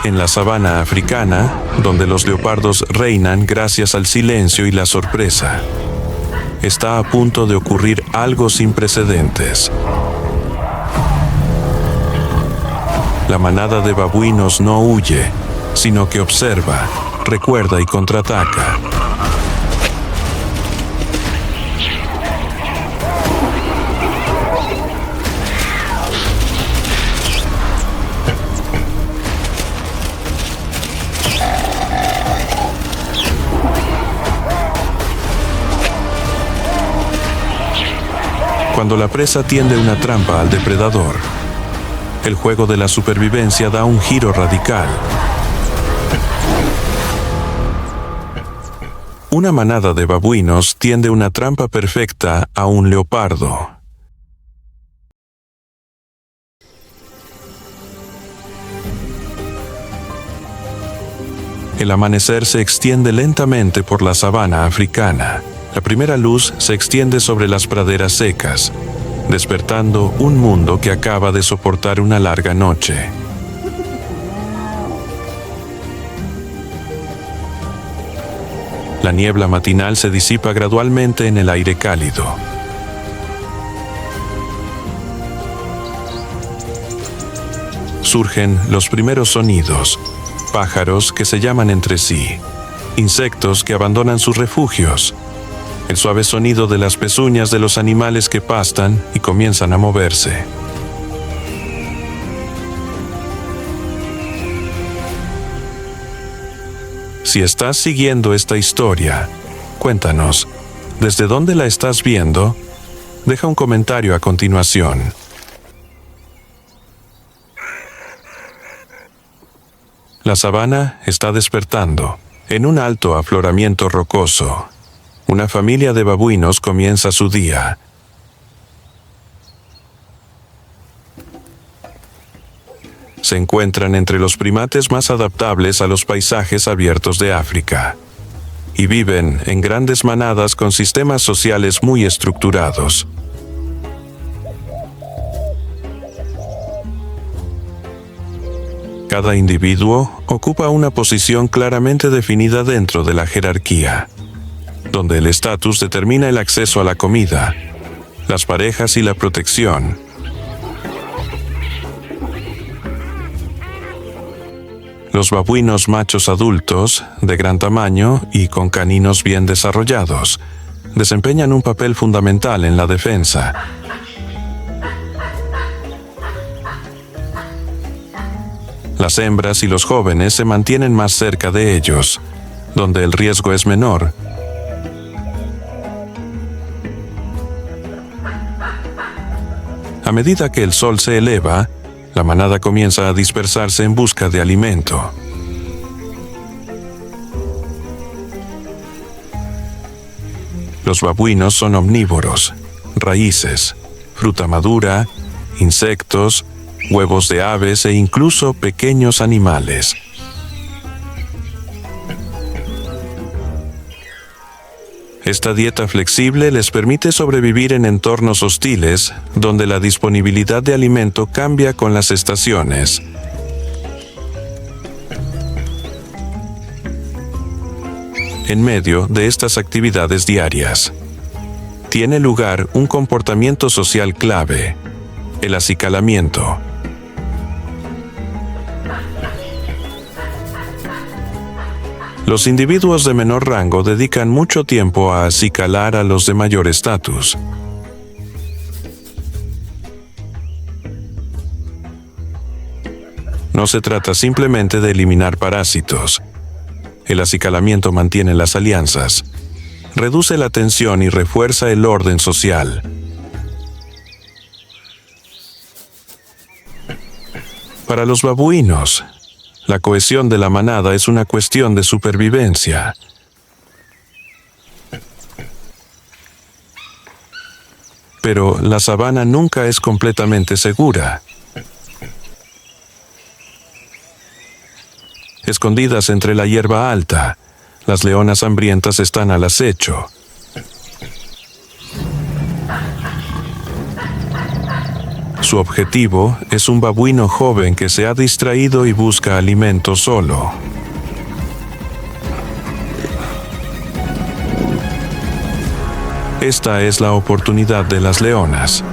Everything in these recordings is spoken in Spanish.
En la sabana africana, donde los leopardos reinan gracias al silencio y la sorpresa, está a punto de ocurrir algo sin precedentes. La manada de babuinos no huye, sino que observa, recuerda y contraataca. Cuando la presa tiende una trampa al depredador, el juego de la supervivencia da un giro radical. Una manada de babuinos tiende una trampa perfecta a un leopardo. El amanecer se extiende lentamente por la sabana africana. La primera luz se extiende sobre las praderas secas, despertando un mundo que acaba de soportar una larga noche. La niebla matinal se disipa gradualmente en el aire cálido. Surgen los primeros sonidos, pájaros que se llaman entre sí, insectos que abandonan sus refugios, el suave sonido de las pezuñas de los animales que pastan y comienzan a moverse. Si estás siguiendo esta historia, cuéntanos, ¿desde dónde la estás viendo? Deja un comentario a continuación. La sabana está despertando. En un alto afloramiento rocoso, una familia de babuinos comienza su día. Se encuentran entre los primates más adaptables a los paisajes abiertos de África y viven en grandes manadas con sistemas sociales muy estructurados. Cada individuo ocupa una posición claramente definida dentro de la jerarquía, donde el estatus determina el acceso a la comida, las parejas y la protección. Los babuinos machos adultos, de gran tamaño y con caninos bien desarrollados, desempeñan un papel fundamental en la defensa. Las hembras y los jóvenes se mantienen más cerca de ellos, donde el riesgo es menor. A medida que el sol se eleva, la manada comienza a dispersarse en busca de alimento. Los babuinos son omnívoros, raíces, fruta madura, insectos, huevos de aves e incluso pequeños animales. Esta dieta flexible les permite sobrevivir en entornos hostiles, donde la disponibilidad de alimento cambia con las estaciones. En medio de estas actividades diarias, tiene lugar un comportamiento social clave: el acicalamiento. Los individuos de menor rango dedican mucho tiempo a acicalar a los de mayor estatus. No se trata simplemente de eliminar parásitos. El acicalamiento mantiene las alianzas, reduce la tensión y refuerza el orden social. Para los babuinos, la cohesión de la manada es una cuestión de supervivencia. Pero la sabana nunca es completamente segura. Escondidas entre la hierba alta, las leonas hambrientas están al acecho. Su objetivo es un babuino joven que se ha distraído y busca alimento solo. Esta es la oportunidad de las leonas.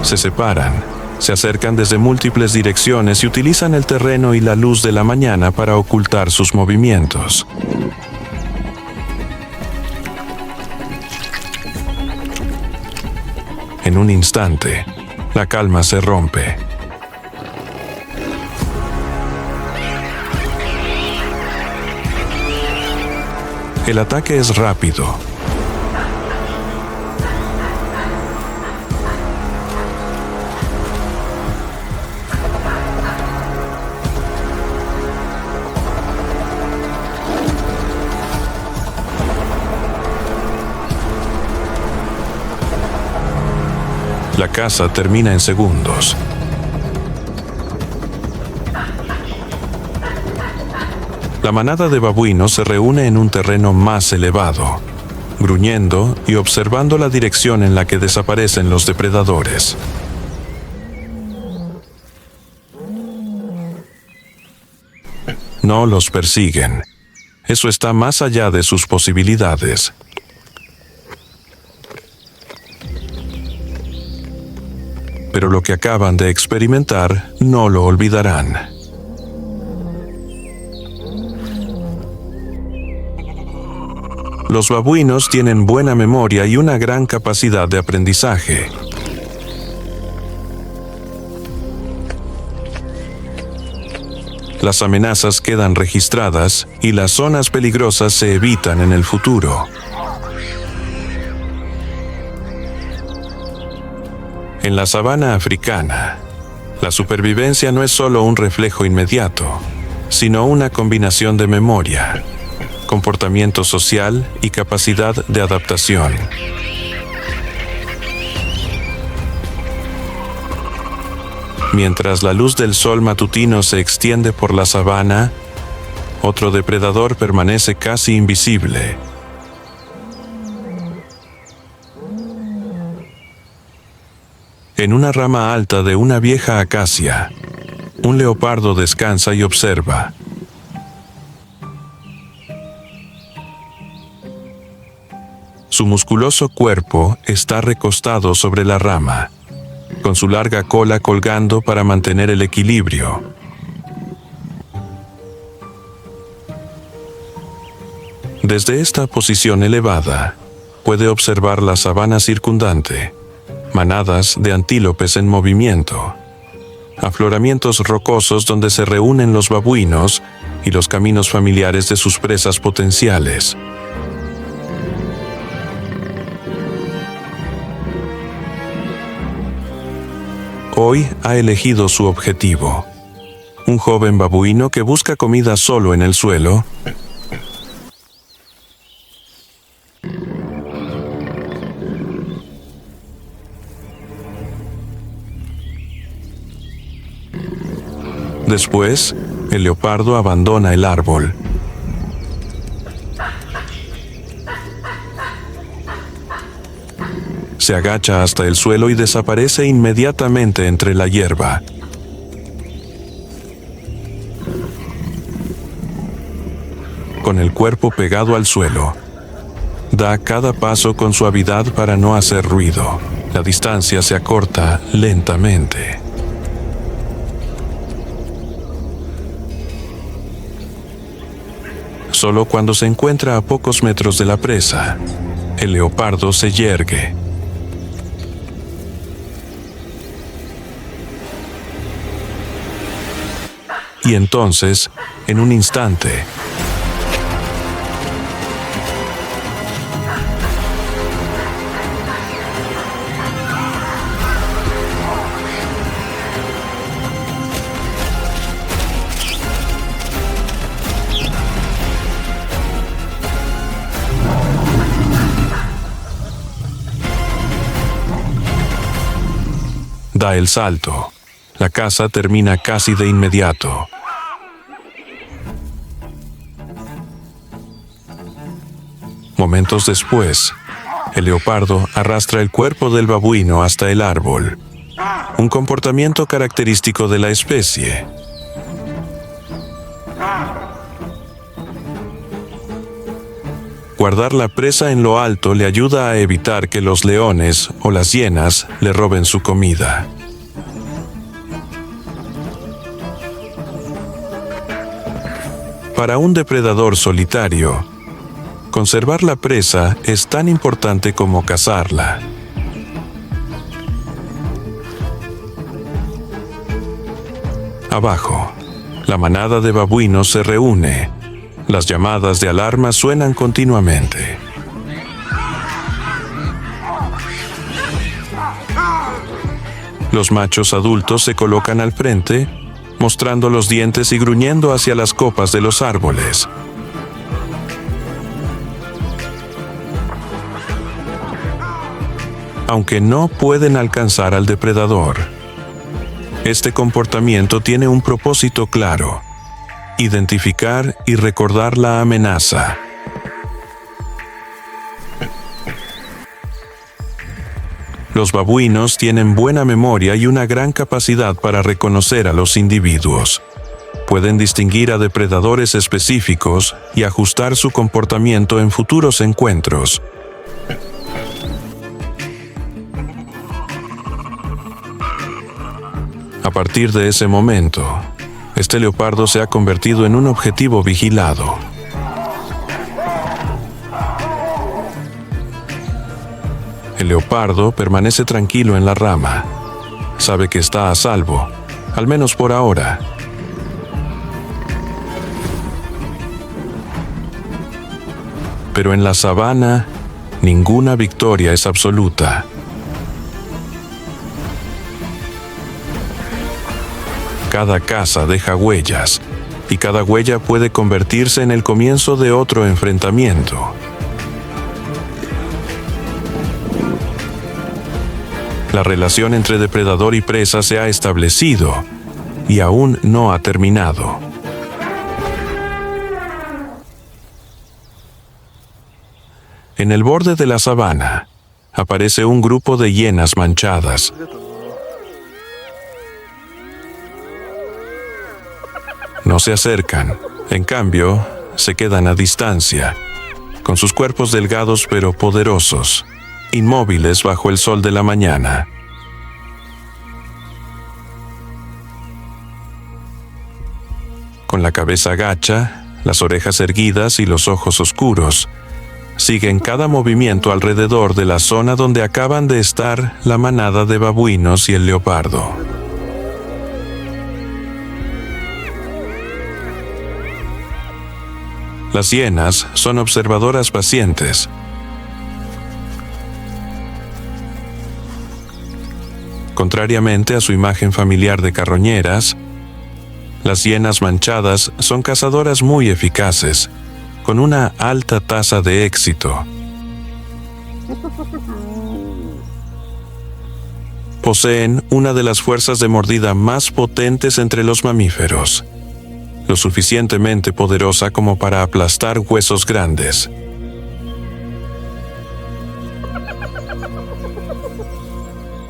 Se separan, se acercan desde múltiples direcciones y utilizan el terreno y la luz de la mañana para ocultar sus movimientos. En un instante, la calma se rompe. El ataque es rápido. La caza termina en segundos. La manada de babuinos se reúne en un terreno más elevado, gruñendo y observando la dirección en la que desaparecen los depredadores. No los persiguen. Eso está más allá de sus posibilidades. Pero lo que acaban de experimentar no lo olvidarán. Los babuinos tienen buena memoria y una gran capacidad de aprendizaje. Las amenazas quedan registradas y las zonas peligrosas se evitan en el futuro. En la sabana africana, la supervivencia no es solo un reflejo inmediato, sino una combinación de memoria, comportamiento social y capacidad de adaptación. Mientras la luz del sol matutino se extiende por la sabana, otro depredador permanece casi invisible. En una rama alta de una vieja acacia, un leopardo descansa y observa. Su musculoso cuerpo está recostado sobre la rama, con su larga cola colgando para mantener el equilibrio. Desde esta posición elevada, puede observar la sabana circundante, manadas de antílopes en movimiento, afloramientos rocosos donde se reúnen los babuinos y los caminos familiares de sus presas potenciales. Hoy ha elegido su objetivo. Un joven babuino que busca comida solo en el suelo. Después, el leopardo abandona el árbol. Se agacha hasta el suelo y desaparece inmediatamente entre la hierba. Con el cuerpo pegado al suelo, da cada paso con suavidad para no hacer ruido. La distancia se acorta lentamente. Solo cuando se encuentra a pocos metros de la presa, el leopardo se yergue. Y entonces, en un instante, da el salto. La caza termina casi de inmediato. Momentos después, El leopardo arrastra el cuerpo del babuino hasta el árbol, un comportamiento característico de la especie. Guardar la presa en lo alto le ayuda a evitar que los leones o las hienas le roben su comida. Para un depredador solitario, conservar la presa es tan importante como cazarla. Abajo, la manada de babuinos se reúne. Las llamadas de alarma suenan continuamente. Los machos adultos se colocan al frente, mostrando los dientes y gruñendo hacia las copas de los árboles. Aunque no pueden alcanzar al depredador, este comportamiento tiene un propósito claro: identificar y recordar la amenaza. Los babuinos tienen buena memoria y una gran capacidad para reconocer a los individuos. Pueden distinguir a depredadores específicos y ajustar su comportamiento en futuros encuentros. A partir de ese momento, este leopardo se ha convertido en un objetivo vigilado. El leopardo permanece tranquilo en la rama. Sabe que está a salvo, al menos por ahora. Pero en la sabana, ninguna victoria es absoluta. Cada caza deja huellas, y cada huella puede convertirse en el comienzo de otro enfrentamiento. La relación entre depredador y presa se ha establecido y aún no ha terminado. En el borde de la sabana aparece un grupo de hienas manchadas. No se acercan, en cambio, se quedan a distancia, con sus cuerpos delgados pero poderosos, inmóviles bajo el sol de la mañana. Con la cabeza gacha, las orejas erguidas y los ojos oscuros, siguen cada movimiento alrededor de la zona donde acaban de estar la manada de babuinos y el leopardo. Las hienas son observadoras pacientes. Contrariamente a su imagen familiar de carroñeras, las hienas manchadas son cazadoras muy eficaces, con una alta tasa de éxito. Poseen una de las fuerzas de mordida más potentes entre los mamíferos, lo suficientemente poderosa como para aplastar huesos grandes.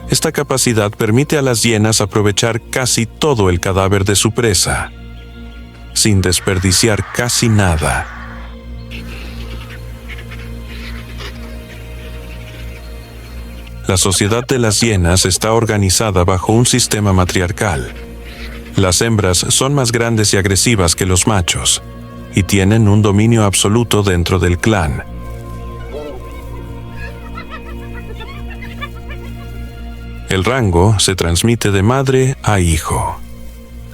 Esta capacidad permite a las hienas aprovechar casi todo el cadáver de su presa, sin desperdiciar casi nada. La sociedad de las hienas está organizada bajo un sistema matriarcal. Las hembras son más grandes y agresivas que los machos, y tienen un dominio absoluto dentro del clan. El rango se transmite de madre a hijo,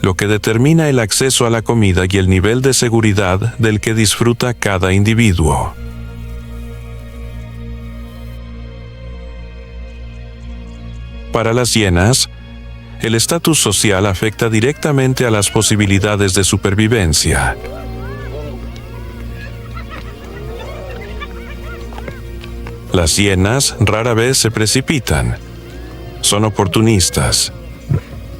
lo que determina el acceso a la comida y el nivel de seguridad del que disfruta cada individuo. Para las hienas, el estatus social afecta directamente a las posibilidades de supervivencia. Las hienas rara vez se precipitan. Son oportunistas,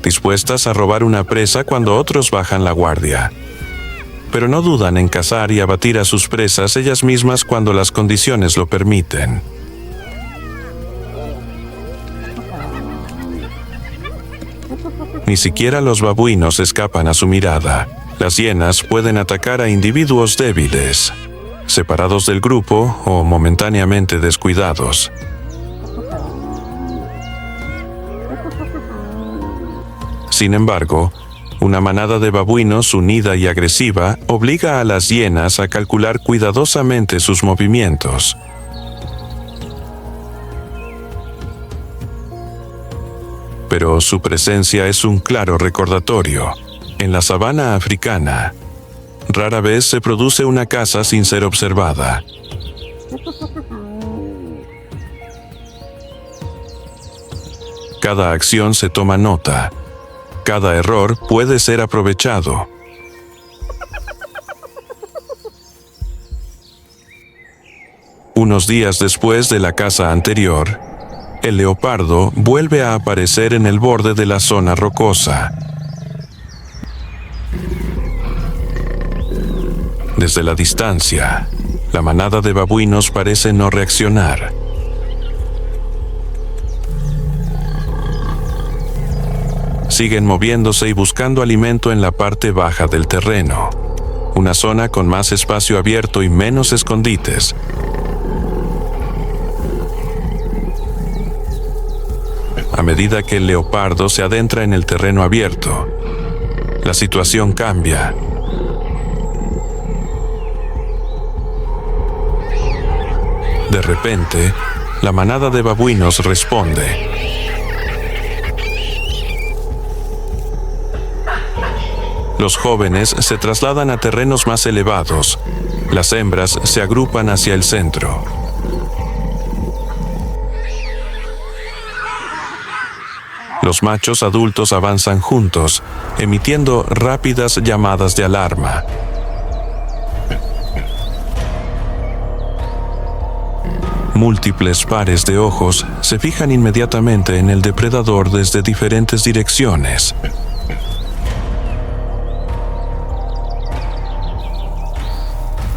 dispuestas a robar una presa cuando otros bajan la guardia. Pero no dudan en cazar y abatir a sus presas ellas mismas cuando las condiciones lo permiten. Ni siquiera los babuinos escapan a su mirada. Las hienas pueden atacar a individuos débiles, separados del grupo o momentáneamente descuidados. Sin embargo, una manada de babuinos unida y agresiva obliga a las hienas a calcular cuidadosamente sus movimientos. Pero su presencia es un claro recordatorio. En la sabana africana, rara vez se produce una caza sin ser observada. Cada acción se toma nota. Cada error puede ser aprovechado. Unos días después de la caza anterior, el leopardo vuelve a aparecer en el borde de la zona rocosa. Desde la distancia, la manada de babuinos parece no reaccionar. Siguen moviéndose y buscando alimento en la parte baja del terreno, una zona con más espacio abierto y menos escondites. A medida que el leopardo se adentra en el terreno abierto, la situación cambia. De repente, la manada de babuinos responde. Los jóvenes se trasladan a terrenos más elevados. Las hembras se agrupan hacia el centro. Los machos adultos avanzan juntos, emitiendo rápidas llamadas de alarma. Múltiples pares de ojos se fijan inmediatamente en el depredador desde diferentes direcciones.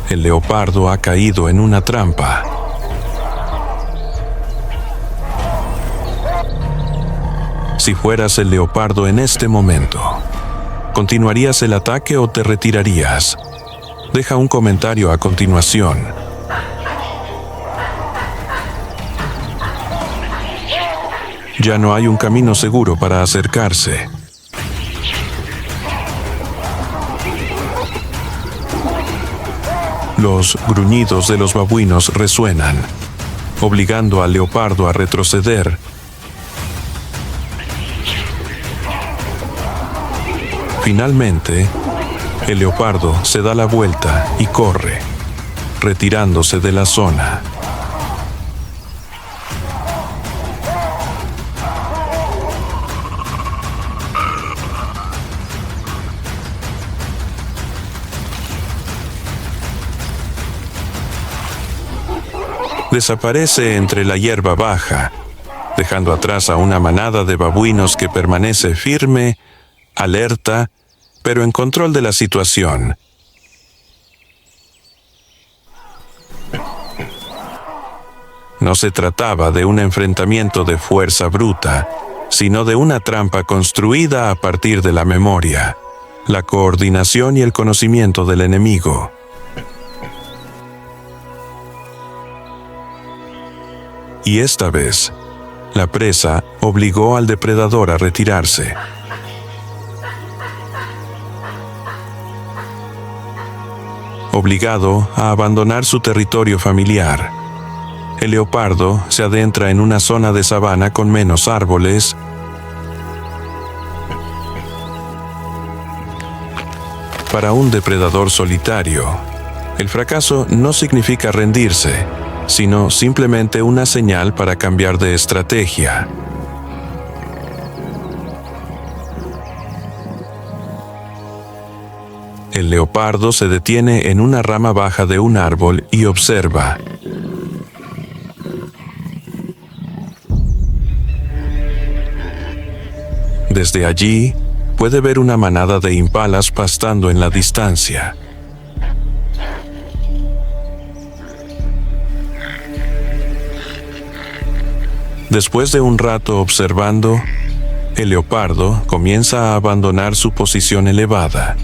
El leopardo ha caído en una trampa. Si fueras el leopardo en este momento, ¿continuarías el ataque o te retirarías? Deja un comentario a continuación. Ya no hay un camino seguro para acercarse. Los gruñidos de los babuinos resuenan, obligando al leopardo a retroceder. Finalmente, el leopardo se da la vuelta y corre, retirándose de la zona. Desaparece entre la hierba baja, dejando atrás a una manada de babuinos que permanece firme, alerta, pero en control de la situación. No se trataba de un enfrentamiento de fuerza bruta, sino de una trampa construida a partir de la memoria, la coordinación y el conocimiento del enemigo. Y esta vez, la presa obligó al depredador a retirarse. Obligado a abandonar su territorio familiar, el leopardo se adentra en una zona de sabana con menos árboles. Para un depredador solitario, el fracaso no significa rendirse, sino simplemente una señal para cambiar de estrategia. El leopardo se detiene en una rama baja de un árbol y observa. Desde allí, puede ver una manada de impalas pastando en la distancia. Después de un rato observando, El leopardo comienza a abandonar su posición elevada.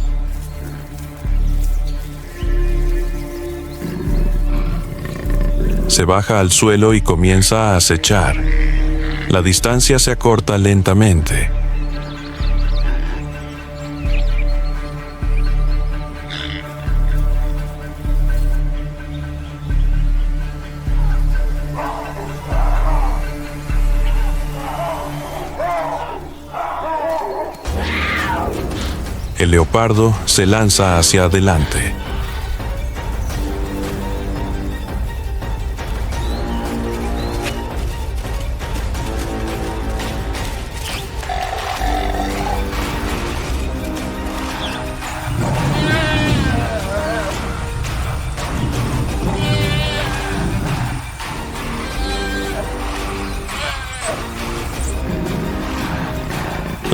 Se baja al suelo y comienza a acechar. La distancia se acorta lentamente. El leopardo se lanza hacia adelante.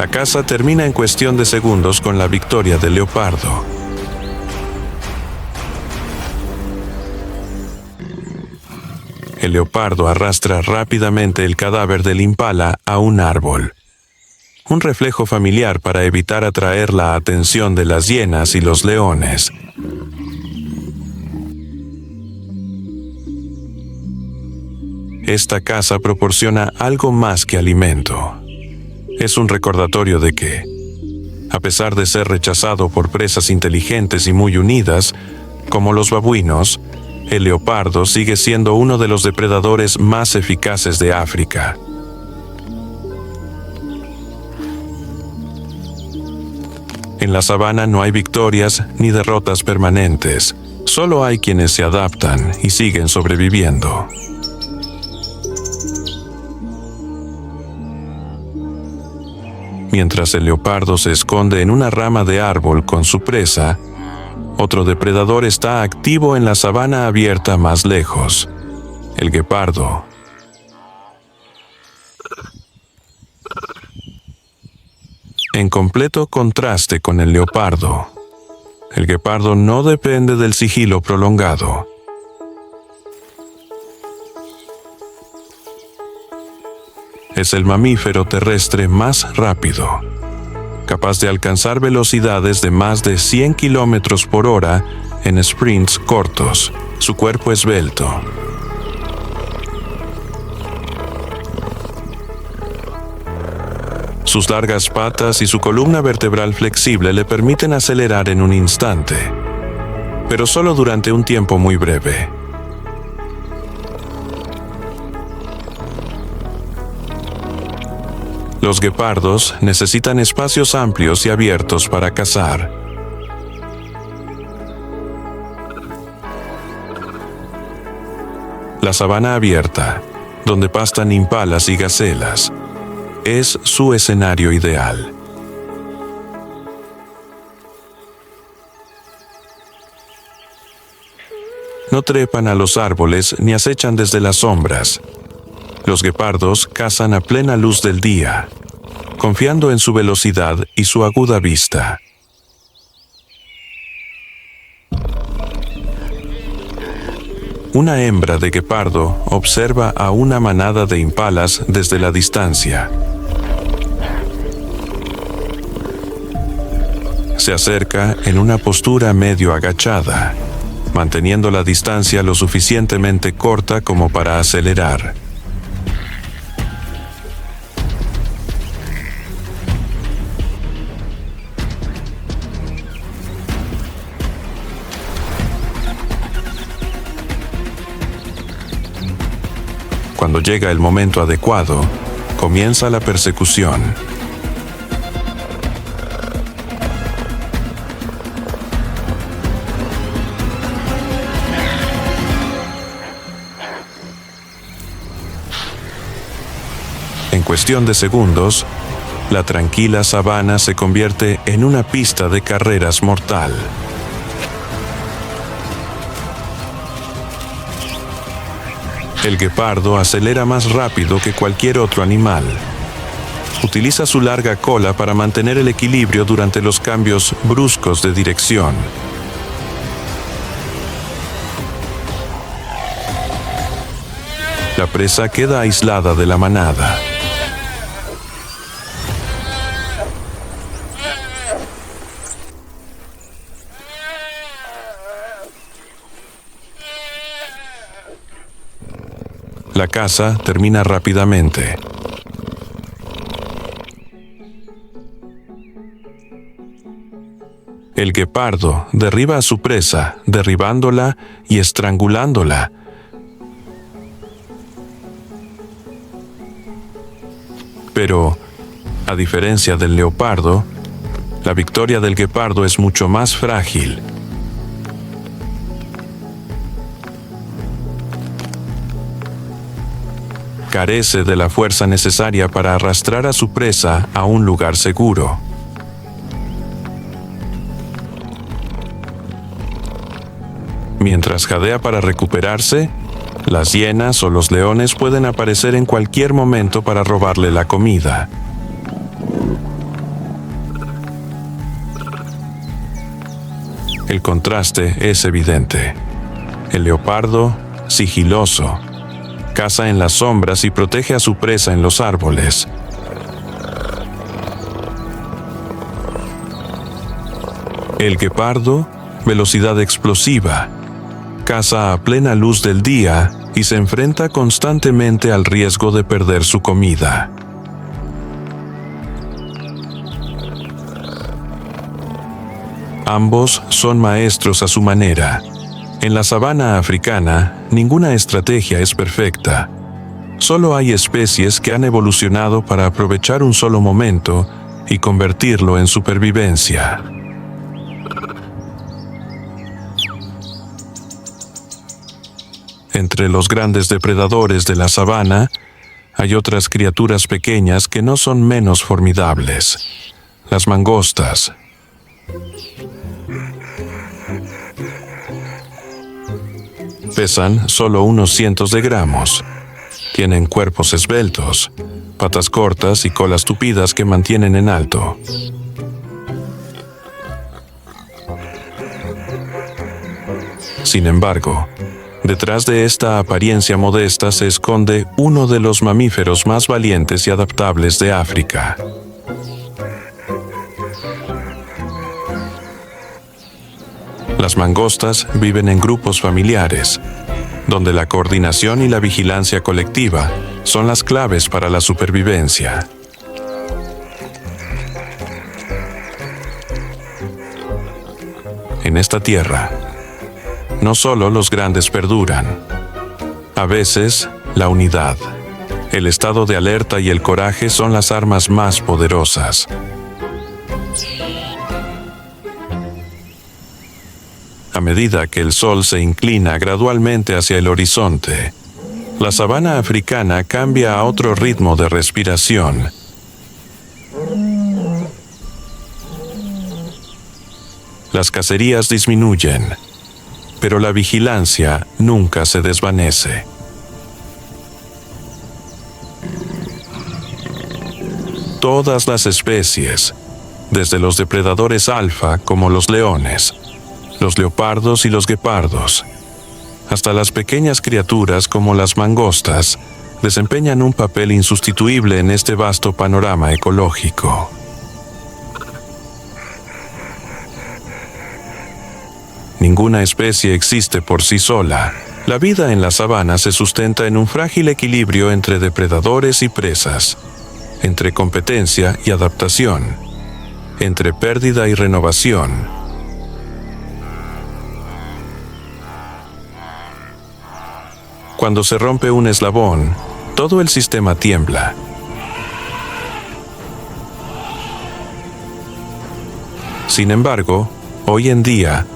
La caza termina en cuestión de segundos con la victoria del leopardo. El leopardo arrastra rápidamente el cadáver del impala a un árbol. Un reflejo familiar para evitar atraer la atención de las hienas y los leones. Esta caza proporciona algo más que alimento. Es un recordatorio de que, a pesar de ser rechazado por presas inteligentes y muy unidas, como los babuinos, el leopardo sigue siendo uno de los depredadores más eficaces de África. En la sabana no hay victorias ni derrotas permanentes, solo hay quienes se adaptan y siguen sobreviviendo. Mientras el leopardo se esconde en una rama de árbol con su presa, otro depredador está activo en la sabana abierta más lejos, el guepardo. En completo contraste con el leopardo, el guepardo no depende del sigilo prolongado. Es el mamífero terrestre más rápido, capaz de alcanzar velocidades de más de 100 kilómetros por hora en sprints cortos. Su cuerpo esbelto. Sus largas patas y su columna vertebral flexible le permiten acelerar en un instante, pero solo durante un tiempo muy breve. Los guepardos necesitan espacios amplios y abiertos para cazar. La sabana abierta, donde pastan impalas y gacelas, es su escenario ideal. No trepan a los árboles ni acechan desde las sombras. Los guepardos cazan a plena luz del día, confiando en su velocidad y su aguda vista. Una hembra de guepardo observa a una manada de impalas desde la distancia. Se acerca en una postura medio agachada, manteniendo la distancia lo suficientemente corta como para acelerar. Cuando llega el momento adecuado, comienza la persecución. En cuestión de segundos, la tranquila sabana se convierte en una pista de carreras mortal. El guepardo acelera más rápido que cualquier otro animal. Utiliza su larga cola para mantener el equilibrio durante los cambios bruscos de dirección. La presa queda aislada de la manada. La caza termina rápidamente. El guepardo derriba a su presa, derribándola y estrangulándola. Pero, a diferencia del leopardo, la victoria del guepardo es mucho más frágil. Carece de la fuerza necesaria para arrastrar a su presa a un lugar seguro. Mientras jadea para recuperarse, las hienas o los leones pueden aparecer en cualquier momento para robarle la comida. El contraste es evidente. El leopardo, sigiloso, caza en las sombras y protege a su presa en los árboles. El guepardo, velocidad explosiva, caza a plena luz del día y se enfrenta constantemente al riesgo de perder su comida. Ambos son maestros a su manera. En la sabana africana, ninguna estrategia es perfecta. Solo hay especies que han evolucionado para aprovechar un solo momento y convertirlo en supervivencia. Entre los grandes depredadores de la sabana, hay otras criaturas pequeñas que no son menos formidables. Las mangostas. Pesan solo unos cientos de gramos. Tienen cuerpos esbeltos, patas cortas y colas tupidas que mantienen en alto. Sin embargo, detrás de esta apariencia modesta se esconde uno de los mamíferos más valientes y adaptables de África. Las mangostas viven en grupos familiares, donde la coordinación y la vigilancia colectiva son las claves para la supervivencia. En esta tierra, no solo los grandes perduran. A veces, la unidad, el estado de alerta y el coraje son las armas más poderosas. A medida que el sol se inclina gradualmente hacia el horizonte, la sabana africana cambia a otro ritmo de respiración. Las cacerías disminuyen, pero la vigilancia nunca se desvanece. Todas las especies, desde los depredadores alfa como los leones, los leopardos y los guepardos, hasta las pequeñas criaturas como las mangostas, desempeñan un papel insustituible en este vasto panorama ecológico. Ninguna especie existe por sí sola. La vida en la sabana se sustenta en un frágil equilibrio entre depredadores y presas, entre competencia y adaptación, entre pérdida y renovación. Cuando se rompe un eslabón, todo el sistema tiembla. Sin embargo, hoy en día,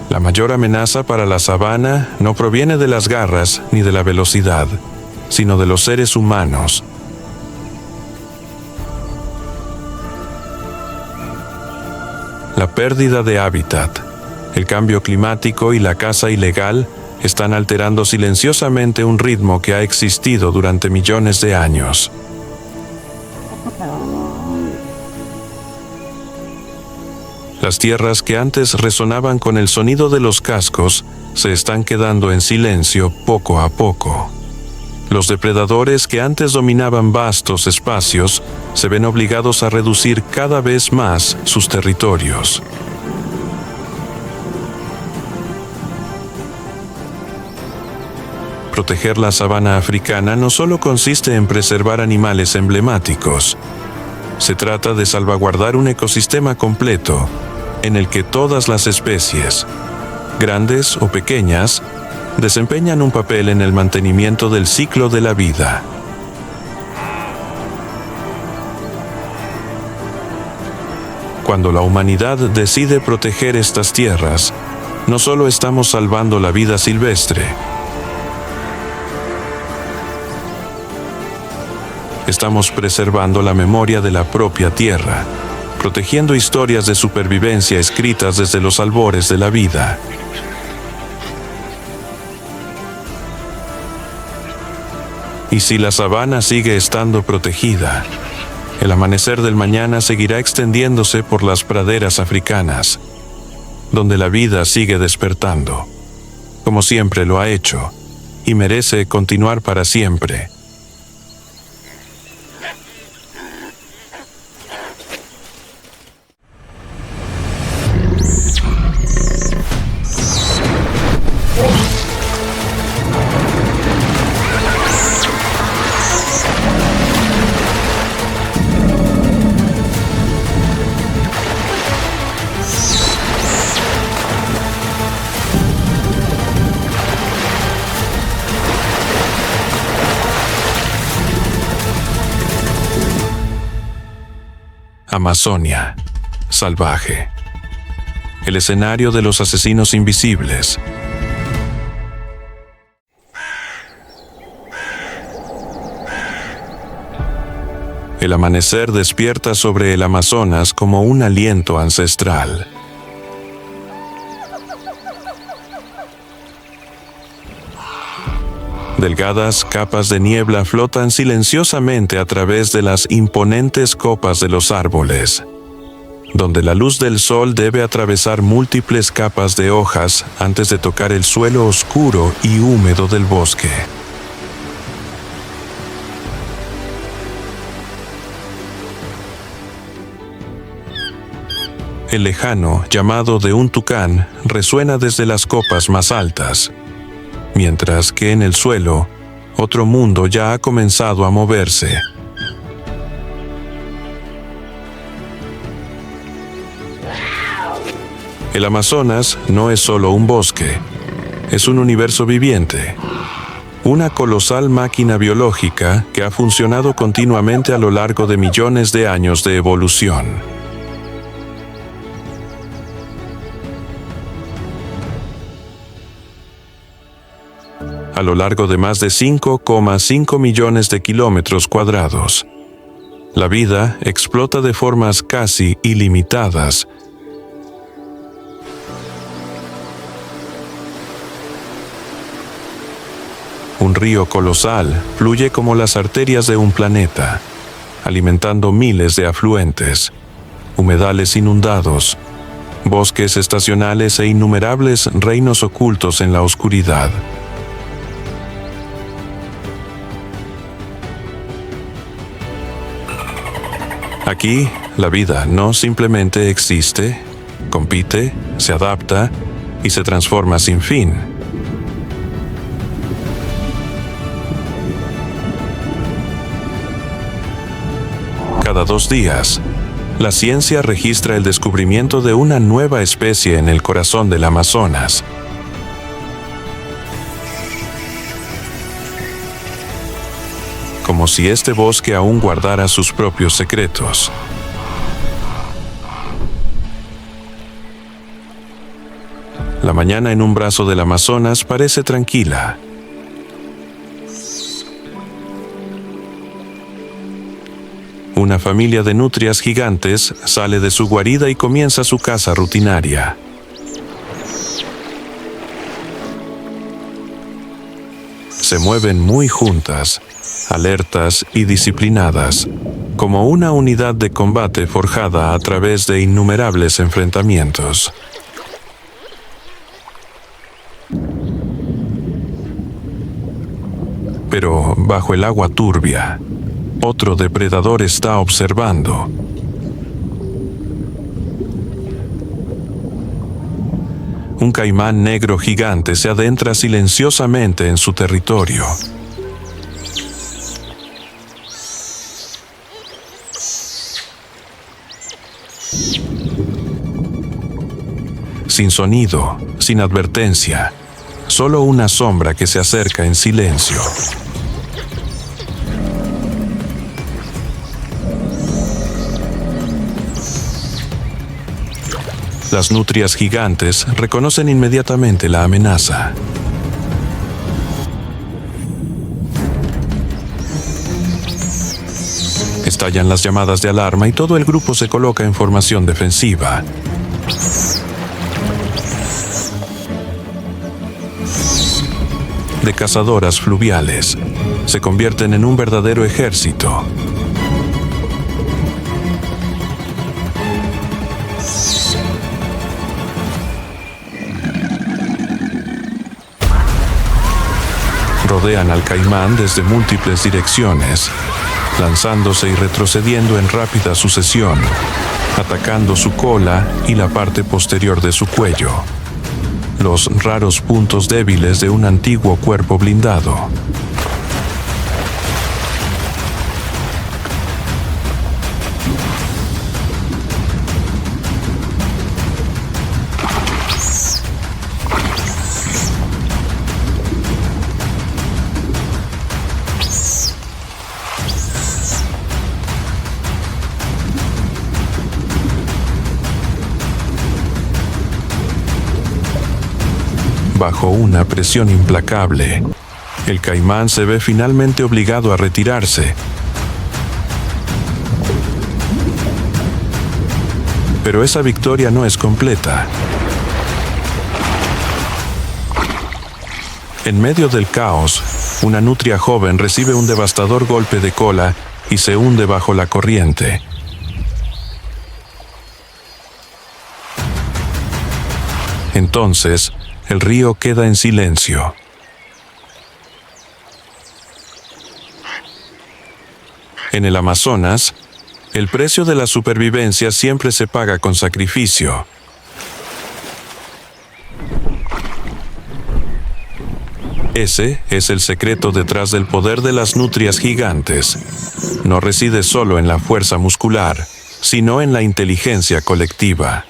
la mayor amenaza para la sabana no proviene de las garras ni de la velocidad, sino de los seres humanos. La pérdida de hábitat, el cambio climático y la caza ilegal están alterando silenciosamente un ritmo que ha existido durante millones de años. Las tierras que antes resonaban con el sonido de los cascos se están quedando en silencio poco a poco. Los depredadores que antes dominaban vastos espacios se ven obligados a reducir cada vez más sus territorios. Proteger la sabana africana no solo consiste en preservar animales emblemáticos. Se trata de salvaguardar un ecosistema completo en el que todas las especies, grandes o pequeñas, desempeñan un papel en el mantenimiento del ciclo de la vida. Cuando la humanidad decide proteger estas tierras, no solo estamos salvando la vida silvestre, estamos preservando la memoria de la propia tierra, protegiendo historias de supervivencia escritas desde los albores de la vida. Y si la sabana sigue estando protegida, el amanecer del mañana seguirá extendiéndose por las praderas africanas, donde la vida sigue despertando, como siempre lo ha hecho, y merece continuar para siempre. Amazonia, salvaje. El escenario de los asesinos invisibles. El amanecer despierta sobre el Amazonas como un aliento ancestral. Delgadas capas de niebla flotan silenciosamente a través de las imponentes copas de los árboles, donde la luz del sol debe atravesar múltiples capas de hojas antes de tocar el suelo oscuro y húmedo del bosque. El lejano llamado de un tucán resuena desde las copas más altas, mientras que en el suelo, otro mundo ya ha comenzado a moverse. El Amazonas no es solo un bosque, es un universo viviente, una colosal máquina biológica que ha funcionado continuamente a lo largo de millones de años de evolución. A lo largo de más de 5,5 millones de kilómetros cuadrados, la vida explota de formas casi ilimitadas. Un río colosal fluye como las arterias de un planeta, alimentando miles de afluentes, humedales inundados, bosques estacionales e innumerables reinos ocultos en la oscuridad. Aquí, la vida no simplemente existe, compite, se adapta y se transforma sin fin. Cada 2 días, la ciencia registra el descubrimiento de una nueva especie en el corazón del Amazonas. Como si este bosque aún guardara sus propios secretos. La mañana en un brazo del Amazonas parece tranquila. Una familia de nutrias gigantes sale de su guarida y comienza su caza rutinaria. Se mueven muy juntas, alertas y disciplinadas, como una unidad de combate forjada a través de innumerables enfrentamientos. Pero bajo el agua turbia, otro depredador está observando. un caimán negro gigante se adentra silenciosamente en su territorio. Sin sonido, sin advertencia, solo una sombra que se acerca en silencio. Las nutrias gigantes reconocen inmediatamente la amenaza. Estallan las llamadas de alarma y todo el grupo se coloca en formación defensiva. De cazadoras fluviales, se convierten en un verdadero ejército. Rodean al caimán desde múltiples direcciones, lanzándose y retrocediendo en rápida sucesión, atacando su cola y la parte posterior de su cuello, los raros puntos débiles de un antiguo cuerpo blindado. Bajo una presión implacable, el caimán se ve finalmente obligado a retirarse. Pero esa victoria no es completa. En medio del caos, una nutria joven recibe un devastador golpe de cola y se hunde bajo la corriente. Entonces, el río queda en silencio. En el Amazonas, el precio de la supervivencia siempre se paga con sacrificio. Ese es el secreto detrás del poder de las nutrias gigantes. No reside solo en la fuerza muscular, sino en la inteligencia colectiva.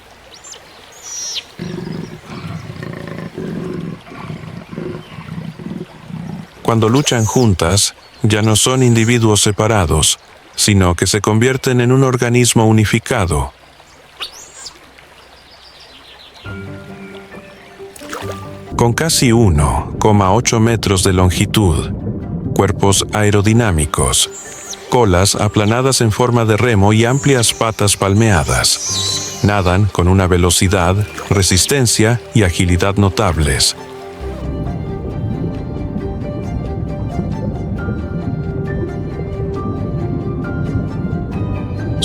Cuando luchan juntas, ya no son individuos separados, sino que se convierten en un organismo unificado. Con casi 1,8 metros de longitud, cuerpos aerodinámicos, colas aplanadas en forma de remo y amplias patas palmeadas, nadan con una velocidad, resistencia y agilidad notables.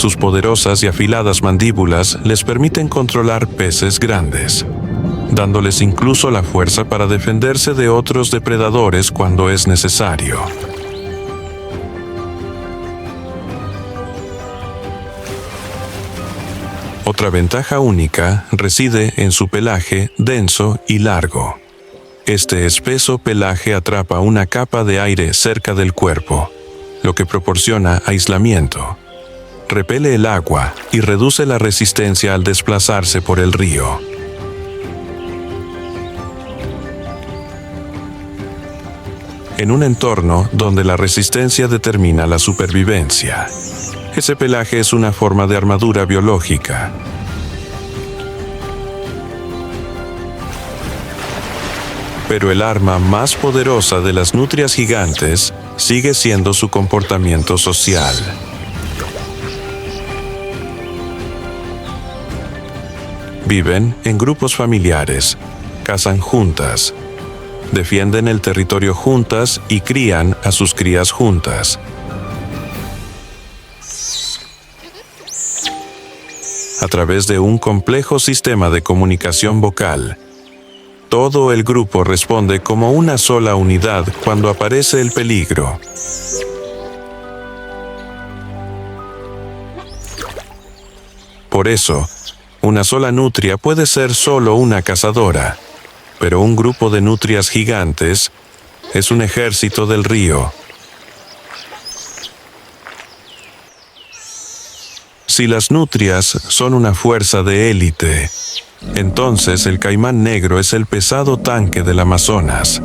Sus poderosas y afiladas mandíbulas les permiten controlar peces grandes, dándoles incluso la fuerza para defenderse de otros depredadores cuando es necesario. Otra ventaja única reside en su pelaje denso y largo. Este espeso pelaje atrapa una capa de aire cerca del cuerpo, lo que proporciona aislamiento. Repele el agua y reduce la resistencia al desplazarse por el río. En un entorno donde la resistencia determina la supervivencia, ese pelaje es una forma de armadura biológica. Pero el arma más poderosa de las nutrias gigantes sigue siendo su comportamiento social. Viven en grupos familiares, cazan juntas, defienden el territorio juntas y crían a sus crías juntas. A través de un complejo sistema de comunicación vocal, todo el grupo responde como una sola unidad cuando aparece el peligro. Por eso, Una sola nutria puede ser solo una cazadora, pero un grupo de nutrias gigantes es un ejército del río. Si las nutrias son una fuerza de élite, entonces el caimán negro es el pesado tanque del Amazonas.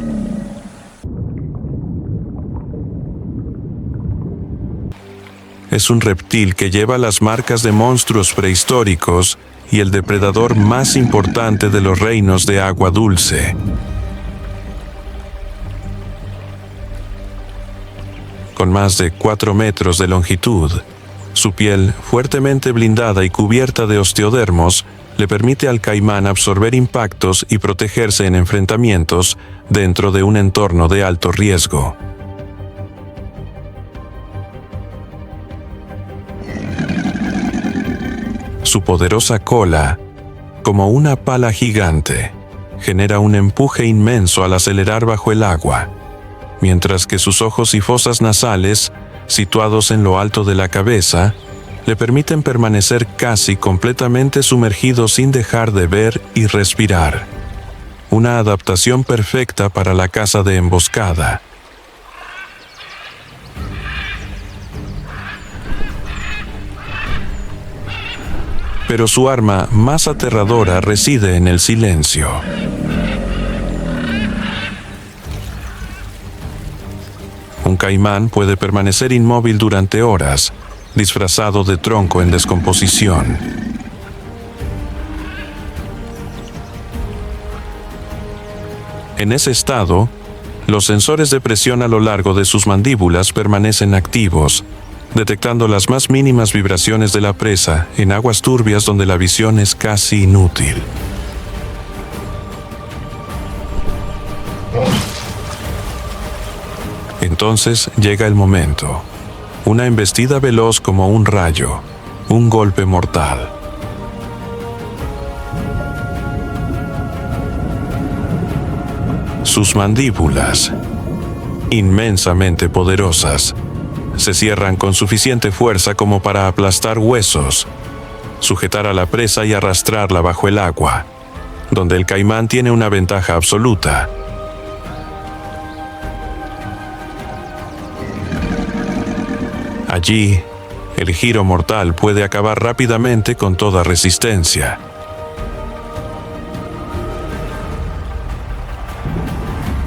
Es un reptil que lleva las marcas de monstruos prehistóricos y el depredador más importante de los reinos de agua dulce. Con más de 4 metros de longitud, su piel, fuertemente blindada y cubierta de osteodermos, le permite al caimán absorber impactos y protegerse en enfrentamientos dentro de un entorno de alto riesgo. Su poderosa cola, como una pala gigante, genera un empuje inmenso al acelerar bajo el agua, mientras que sus ojos y fosas nasales, situados en lo alto de la cabeza, le permiten permanecer casi completamente sumergido sin dejar de ver y respirar. Una adaptación perfecta para la caza de emboscada. Pero su arma más aterradora reside en el silencio. Un caimán puede permanecer inmóvil durante horas, disfrazado de tronco en descomposición. En ese estado, los sensores de presión a lo largo de sus mandíbulas permanecen activos, detectando las más mínimas vibraciones de la presa en aguas turbias donde la visión es casi inútil. Entonces llega el momento. Una embestida veloz como un rayo, un golpe mortal. Sus mandíbulas, inmensamente poderosas, se cierran con suficiente fuerza como para aplastar huesos, sujetar a la presa y arrastrarla bajo el agua, donde el caimán tiene una ventaja absoluta. Allí, el giro mortal puede acabar rápidamente con toda resistencia.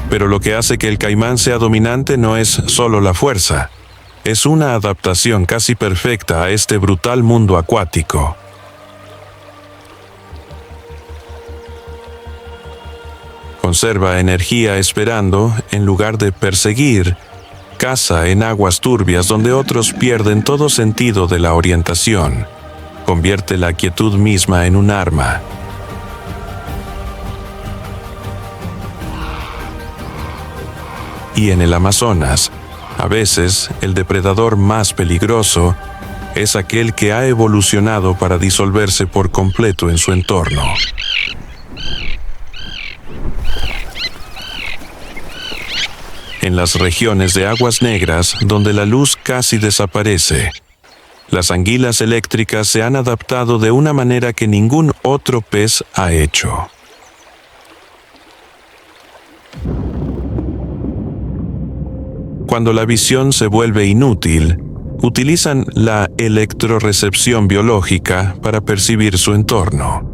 Pero lo que hace que el caimán sea dominante no es solo la fuerza, es una adaptación casi perfecta a este brutal mundo acuático. Conserva energía esperando, en lugar de perseguir, caza en aguas turbias donde otros pierden todo sentido de la orientación. Convierte la quietud misma en un arma. Y en el Amazonas, a veces el depredador más peligroso es aquel que ha evolucionado para disolverse por completo en su entorno. En las regiones de aguas negras, donde la luz casi desaparece, las anguilas eléctricas se han adaptado de una manera que ningún otro pez ha hecho. Cuando la visión se vuelve inútil, utilizan la electrorecepción biológica para percibir su entorno.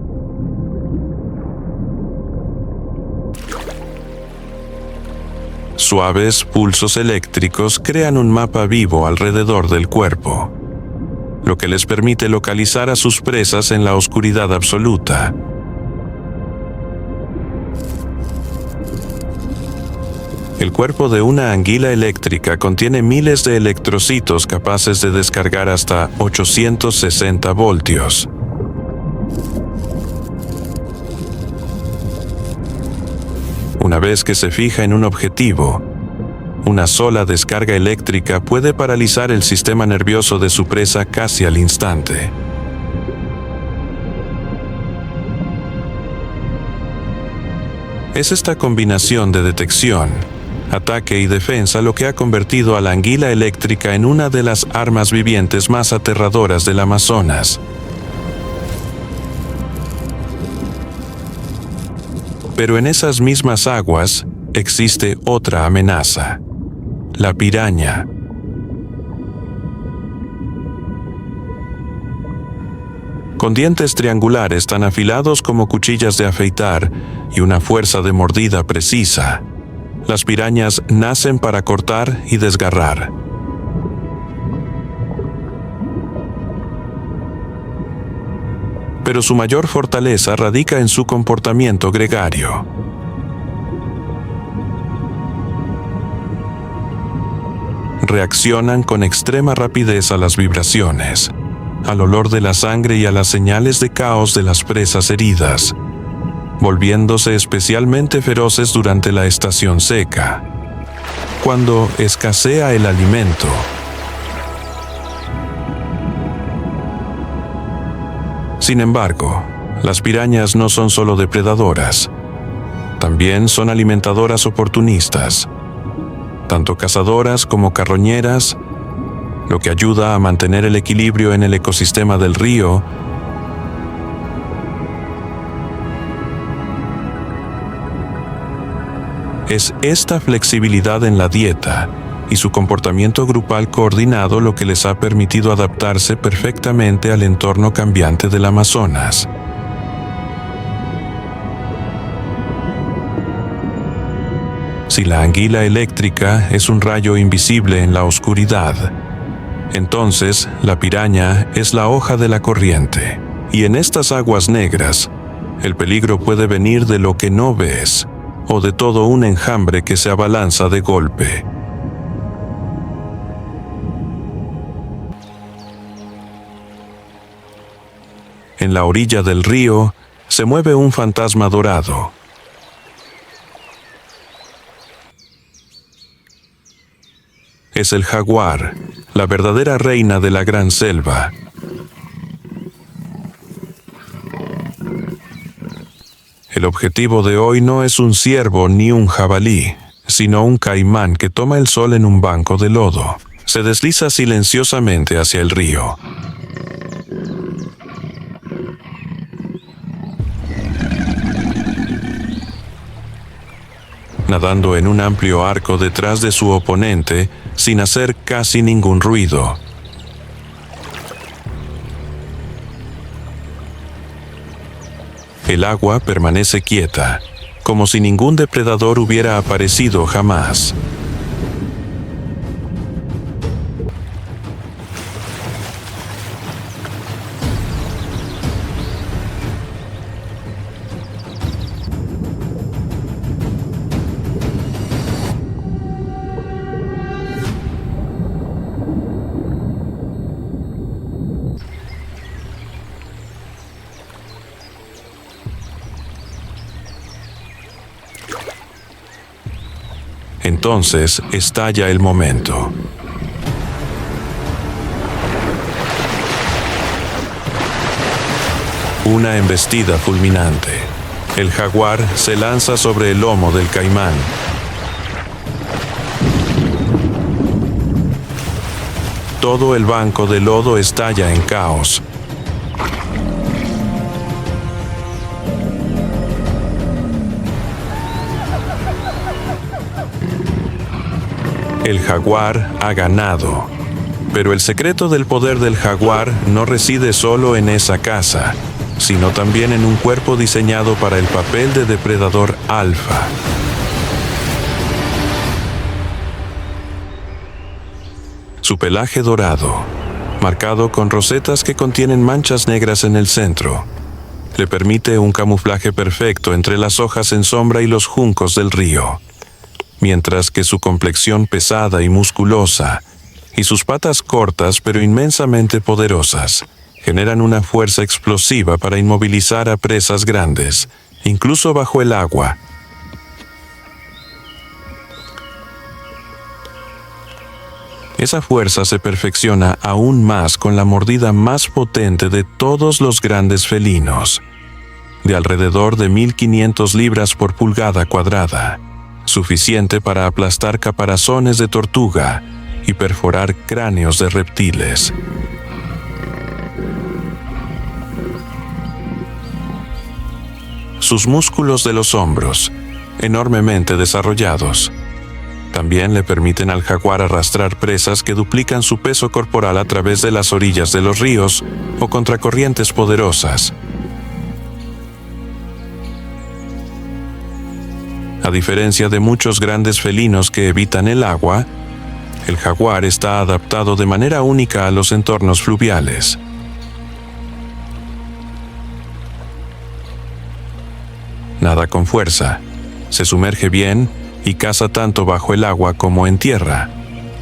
Suaves pulsos eléctricos crean un mapa vivo alrededor del cuerpo, lo que les permite localizar a sus presas en la oscuridad absoluta. El cuerpo de una anguila eléctrica contiene miles de electrocitos capaces de descargar hasta 860 voltios. Una vez que se fija en un objetivo, una sola descarga eléctrica puede paralizar el sistema nervioso de su presa casi al instante. Es esta combinación de detección, ataque y defensa lo que ha convertido a la anguila eléctrica en una de las armas vivientes más aterradoras del Amazonas. Pero en esas mismas aguas existe otra amenaza: la piraña. Con dientes triangulares tan afilados como cuchillas de afeitar y una fuerza de mordida precisa, las pirañas nacen para cortar y desgarrar. Pero su mayor fortaleza radica en su comportamiento gregario. Reaccionan con extrema rapidez a las vibraciones, al olor de la sangre y a las señales de caos de las presas heridas, volviéndose especialmente feroces durante la estación seca, cuando escasea el alimento. Sin embargo, las pirañas no son solo depredadoras, también son alimentadoras oportunistas, tanto cazadoras como carroñeras, lo que ayuda a mantener el equilibrio en el ecosistema del río. Es esta flexibilidad en la dieta y su comportamiento grupal coordinado lo que les ha permitido adaptarse perfectamente al entorno cambiante del Amazonas. Si la anguila eléctrica es un rayo invisible en la oscuridad, entonces la piraña es la hoja de la corriente. Y en estas aguas negras, el peligro puede venir de lo que no ves, o de todo un enjambre que se abalanza de golpe. En la orilla del río se mueve un fantasma dorado. Es el jaguar, la verdadera reina de la gran selva. El objetivo de hoy no es un ciervo ni un jabalí, sino un caimán que toma el sol en un banco de lodo. Se desliza silenciosamente hacia el río. Nadando en un amplio arco detrás de su oponente, sin hacer casi ningún ruido. El agua permanece quieta, como si ningún depredador hubiera aparecido jamás. Entonces estalla el momento. Una embestida fulminante. El jaguar se lanza sobre el lomo del caimán. Todo el banco de lodo estalla en caos. El jaguar ha ganado. Pero el secreto del poder del jaguar no reside solo en esa caza, sino también en un cuerpo diseñado para el papel de depredador alfa. Su pelaje dorado, marcado con rosetas que contienen manchas negras en el centro, le permite un camuflaje perfecto entre las hojas en sombra y los juncos del río, mientras que su complexión pesada y musculosa y sus patas cortas pero inmensamente poderosas generan una fuerza explosiva para inmovilizar a presas grandes, incluso bajo el agua. Esa fuerza se perfecciona aún más con la mordida más potente de todos los grandes felinos, de alrededor de 1500 libras por pulgada cuadrada, suficiente para aplastar caparazones de tortuga y perforar cráneos de reptiles. sus músculos de los hombros, enormemente desarrollados. También le permiten al jaguar arrastrar presas que duplican su peso corporal a través de las orillas de los ríos o contracorrientes poderosas. A diferencia de muchos grandes felinos que evitan el agua, el jaguar está adaptado de manera única a los entornos fluviales. Nada con fuerza, se sumerge bien y caza tanto bajo el agua como en tierra,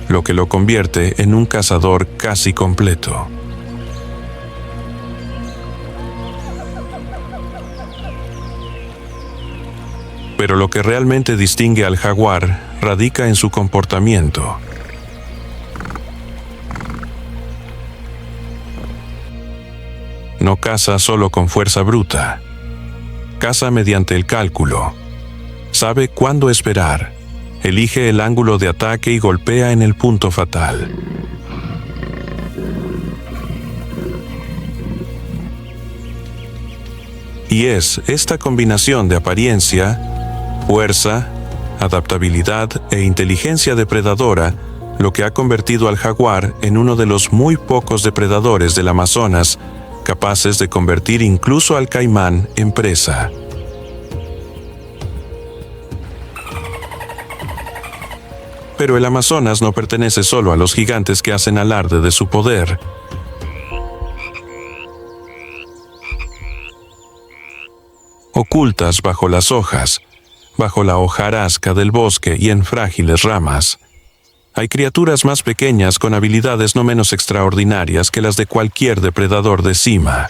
lo que lo convierte en un cazador casi completo. Pero lo que realmente distingue al jaguar radica en su comportamiento. No caza solo con fuerza bruta. Caza mediante el cálculo. Sabe cuándo esperar. Elige el ángulo de ataque y golpea en el punto fatal. Y es esta combinación de apariencia, fuerza, adaptabilidad e inteligencia depredadora lo que ha convertido al jaguar en uno de los muy pocos depredadores del Amazonas capaces de convertir incluso al caimán en presa. Pero el Amazonas no pertenece solo a los gigantes que hacen alarde de su poder. Ocultas bajo las hojas, bajo la hojarasca del bosque y en frágiles ramas, hay criaturas más pequeñas con habilidades no menos extraordinarias que las de cualquier depredador de cima.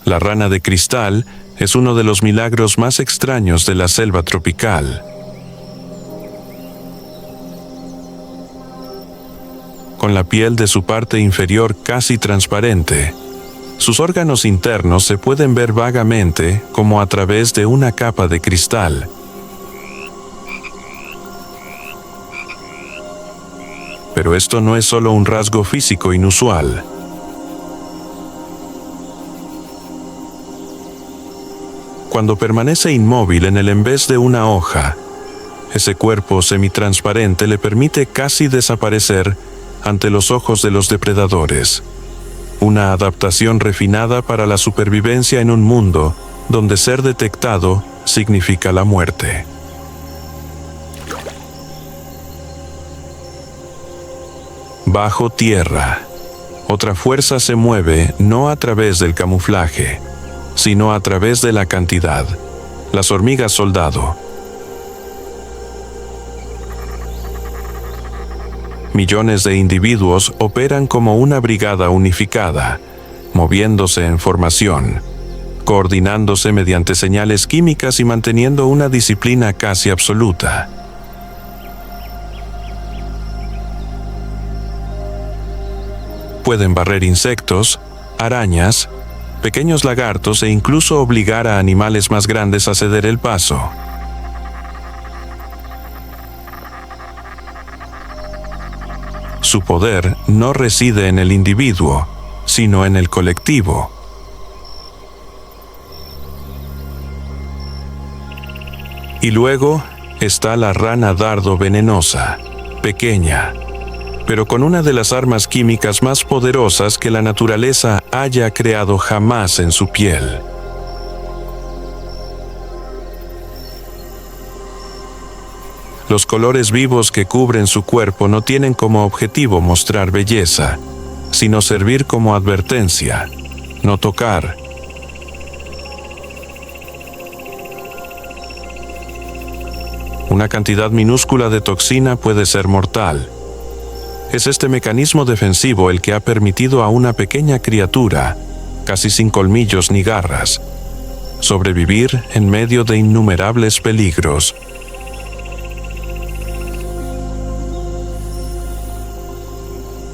La rana de cristal es uno de los milagros más extraños de la selva tropical. Con la piel de su parte inferior casi transparente, sus órganos internos se pueden ver vagamente como a través de una capa de cristal. Pero esto no es solo un rasgo físico inusual. Cuando permanece inmóvil en el envés de una hoja, ese cuerpo semitransparente le permite casi desaparecer ante los ojos de los depredadores. Una adaptación refinada para la supervivencia en un mundo donde ser detectado significa la muerte. Bajo tierra, otra fuerza se mueve no a través del camuflaje, sino a través de la cantidad. Las hormigas soldado. Millones de individuos operan como una brigada unificada, moviéndose en formación, coordinándose mediante señales químicas y manteniendo una disciplina casi absoluta. Pueden barrer insectos, arañas, pequeños lagartos e incluso obligar a animales más grandes a ceder el paso. Su poder no reside en el individuo, sino en el colectivo. Y luego está la rana dardo venenosa, pequeña, pero con una de las armas químicas más poderosas que la naturaleza haya creado jamás en su piel. Los colores vivos que cubren su cuerpo no tienen como objetivo mostrar belleza, sino servir como advertencia, no tocar. Una cantidad minúscula de toxina puede ser mortal. Es este mecanismo defensivo el que ha permitido a una pequeña criatura, casi sin colmillos ni garras, sobrevivir en medio de innumerables peligros.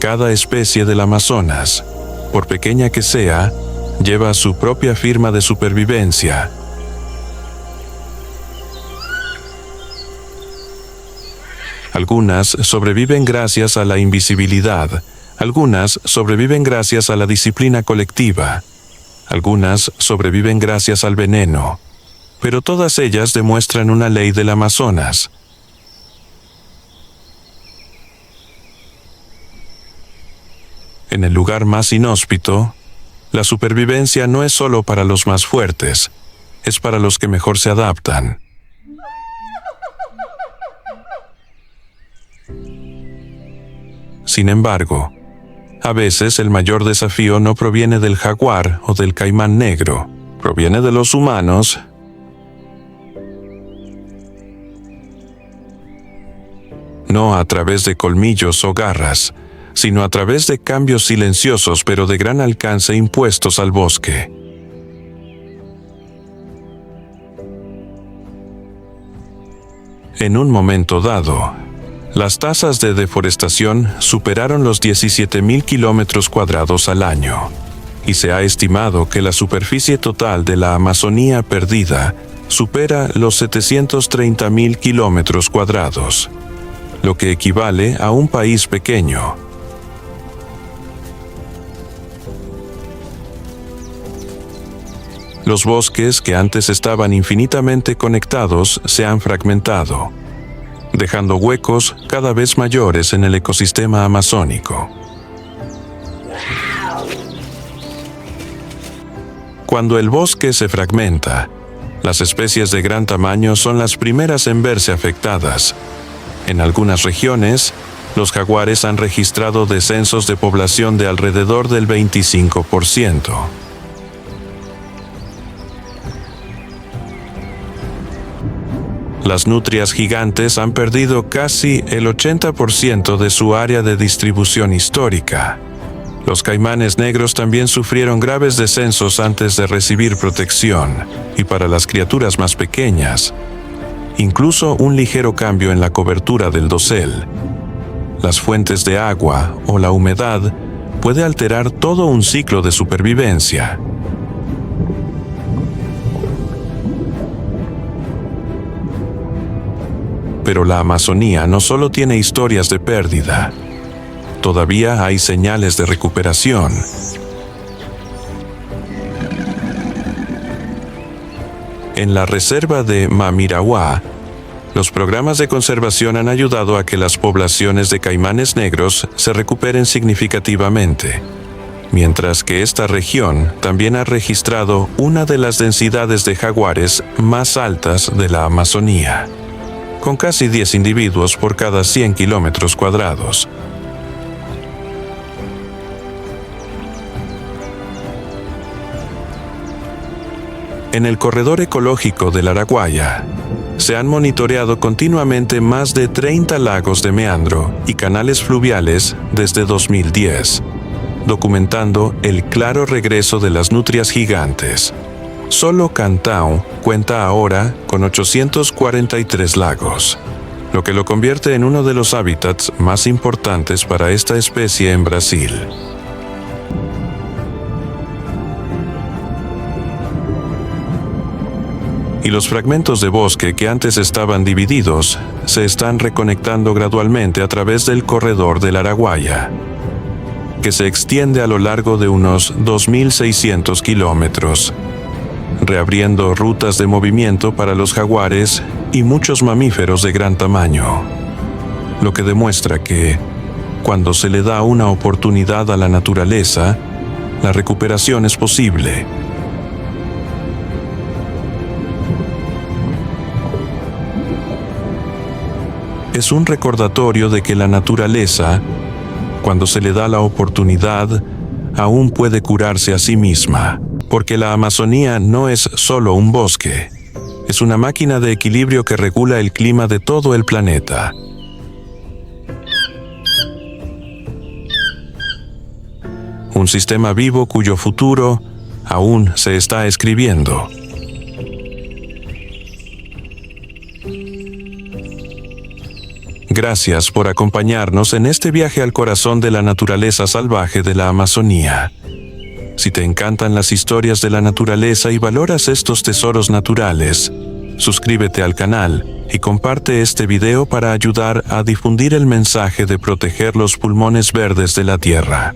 Cada especie del Amazonas, por pequeña que sea, lleva su propia firma de supervivencia. Algunas sobreviven gracias a la invisibilidad, Algunas sobreviven gracias a la disciplina colectiva. Algunas sobreviven gracias al veneno. Pero todas ellas demuestran una ley del Amazonas. En el lugar más inhóspito, la supervivencia no es solo para los más fuertes, es para los que mejor se adaptan. Sin embargo, a veces el mayor desafío no proviene del jaguar o del caimán negro, proviene de los humanos. No a través de colmillos o garras, sino a través de cambios silenciosos pero de gran alcance impuestos al bosque. En un momento dado, las tasas de deforestación superaron los 17.000 kilómetros cuadrados al año, y se ha estimado que la superficie total de la Amazonía perdida supera los 730.000 kilómetros cuadrados, lo que equivale a un país pequeño. Los bosques que antes estaban infinitamente conectados se han fragmentado, dejando huecos cada vez mayores en el ecosistema amazónico. Cuando el bosque se fragmenta, las especies de gran tamaño son las primeras en verse afectadas. En algunas regiones, los jaguares han registrado descensos de población de alrededor del 25%. Las nutrias gigantes han perdido casi el 80% de su área de distribución histórica. Los caimanes negros también sufrieron graves descensos antes de recibir protección, y para las criaturas más pequeñas, incluso un ligero cambio en la cobertura del dosel, las fuentes de agua o la humedad puede alterar todo un ciclo de supervivencia. Pero la Amazonía no solo tiene historias de pérdida, todavía hay señales de recuperación. En la reserva de Mamirauá, los programas de conservación han ayudado a que las poblaciones de caimanes negros se recuperen significativamente, mientras que esta región también ha registrado una de las densidades de jaguares más altas de la Amazonía, con casi 10 individuos por cada 100 kilómetros cuadrados. En el corredor ecológico del Araguaia, se han monitoreado continuamente más de 30 lagos de meandro y canales fluviales desde 2010, documentando el claro regreso de las nutrias gigantes. Solo Cantão cuenta ahora con 843 lagos, lo que lo convierte en uno de los hábitats más importantes para esta especie en Brasil. Y los fragmentos de bosque que antes estaban divididos se están reconectando gradualmente a través del corredor del Araguaia, que se extiende a lo largo de unos 2.600 kilómetros, reabriendo rutas de movimiento para los jaguares y muchos mamíferos de gran tamaño, lo que demuestra que, cuando se le da una oportunidad a la naturaleza, la recuperación es posible. Es un recordatorio de que la naturaleza, cuando se le da la oportunidad, aún puede curarse a sí misma, porque la Amazonía no es solo un bosque, es una máquina de equilibrio que regula el clima de todo el planeta. Un sistema vivo cuyo futuro aún se está escribiendo. Gracias por acompañarnos en este viaje al corazón de la naturaleza salvaje de la Amazonía. Si te encantan las historias de la naturaleza y valoras estos tesoros naturales, suscríbete al canal y comparte este video para ayudar a difundir el mensaje de proteger los pulmones verdes de la Tierra.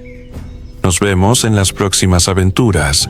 Nos vemos en las próximas aventuras.